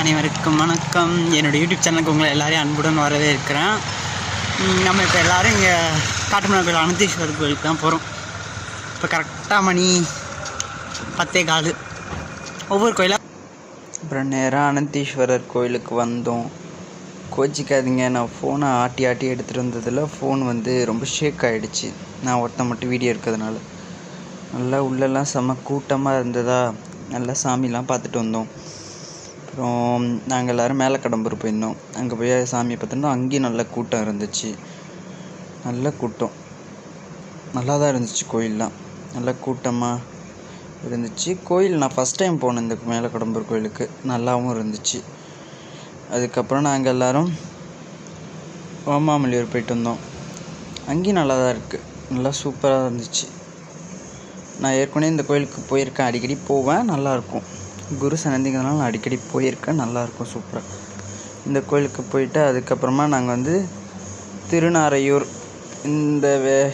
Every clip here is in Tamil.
அனைவருக்கும் வணக்கம். என்னோடய யூடியூப் சேனலுக்கு உங்களை எல்லாரையும் அன்புடன் வரவே இருக்கிறேன். நம்ம இப்போ எல்லோரும் இங்கே காட்டுமன்னார் கோயில் அனந்தீஸ்வரர் கோயிலுக்கு தான் போகிறோம். இப்போ கரெக்டாக மணி 10:15. ஒவ்வொரு கோயிலாக அப்புறம் நேராக அனந்தீஸ்வரர் கோயிலுக்கு வந்தோம். கோச்சிக்காதீங்க, நான் ஃபோனை ஆட்டி எடுத்துகிட்டு வந்ததில் ஃபோன் ரொம்ப ஷேக் ஆகிடுச்சு. நான் ஒருத்தன் மட்டும் வீடியோ இருக்கிறதுனால. நல்லா உள்ளெல்லாம் செம்ம கூட்டமாக இருந்ததா, நல்லா சாமிலாம் பார்த்துட்டு வந்தோம். அப்புறம் நாங்கள் எல்லோரும் மேலே கடம்பூர் போயிருந்தோம். அங்கே போய் சாமியை பார்த்துருந்தோம். அங்கேயும் நல்ல கூட்டம் இருந்துச்சு. நல்ல கூட்டம், நல்லா தான் இருந்துச்சு. கோயிலெலாம் நல்ல கூட்டமாக இருந்துச்சு. கோயில் நான் ஃபஸ்ட் டைம் போனேன் இந்த மேலே கடம்பூர் கோயிலுக்கு. நல்லாவும் இருந்துச்சு. அதுக்கப்புறம் நாங்கள் எல்லோரும் ஓமாமலியூர் போயிட்டு வந்தோம். அங்கேயும் நல்லா தான் இருக்குது, நல்லா சூப்பராக இருந்துச்சு. நான் ஏற்கனவே இந்த கோயிலுக்கு போயிருக்கேன், அடிக்கடி போவேன், நல்லாயிருக்கும். குரு சன்னதிங்கிறதுனால நான் அடிக்கடி போயிருக்கேன், நல்லாயிருக்கும், சூப்பராக. இந்த கோயிலுக்கு போயிட்டு அதுக்கப்புறமா நாங்கள் திருநாரையூர், இந்த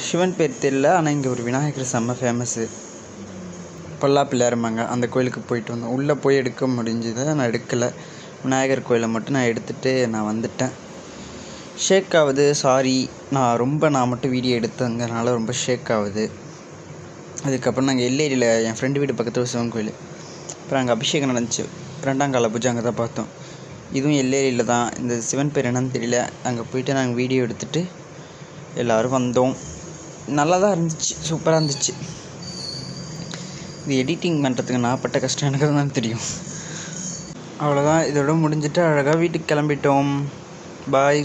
சிவன் பேர் தெரியல, ஆனால் இங்கே ஒரு விநாயகர் செம்ம ஃபேமஸ்ஸு, பொல்லா பிள்ளையாருமாங்க. அந்த கோயிலுக்கு போயிட்டு வந்தோம். உள்ளே போய் எடுக்க முடிஞ்சுது, நான் எடுக்கலை. விநாயகர் கோயிலை மட்டும் நான் எடுத்துகிட்டு நான் வந்துட்டேன். ஷேக் ஆகுது, சாரி. நான் மட்டும் வீடியோ எடுத்தங்கிறனால ரொம்ப ஷேக் ஆகுது. அதுக்கப்புறம் நாங்கள் எல்லேரியில் என் ஃப்ரெண்டு வீடு பக்கத்தில் சிவன் கோயில். அப்புறம் அங்கே அபிஷேகம் நடந்துச்சு, 2ஆம் கால பூஜை அங்கே தான் பார்த்தோம். இதுவும் எல்லேரியில் தான். இந்த சிவன் பேர் என்னன்னு தெரியல. அங்கே போயிட்டு நாங்கள் வீடியோ எடுத்துகிட்டு எல்லோரும் வந்தோம். நல்லா தான் இருந்துச்சு, சூப்பராக இருந்துச்சு. இது எடிட்டிங் பண்ணுறதுக்கு நான் பட்ட கஷ்டம் எனக்கு தான் தெரியும். அவ்வளோதான், இதோட முடிஞ்சிட்டு அழகாக வீட்டுக்கு கிளம்பிட்டோம். பாய்.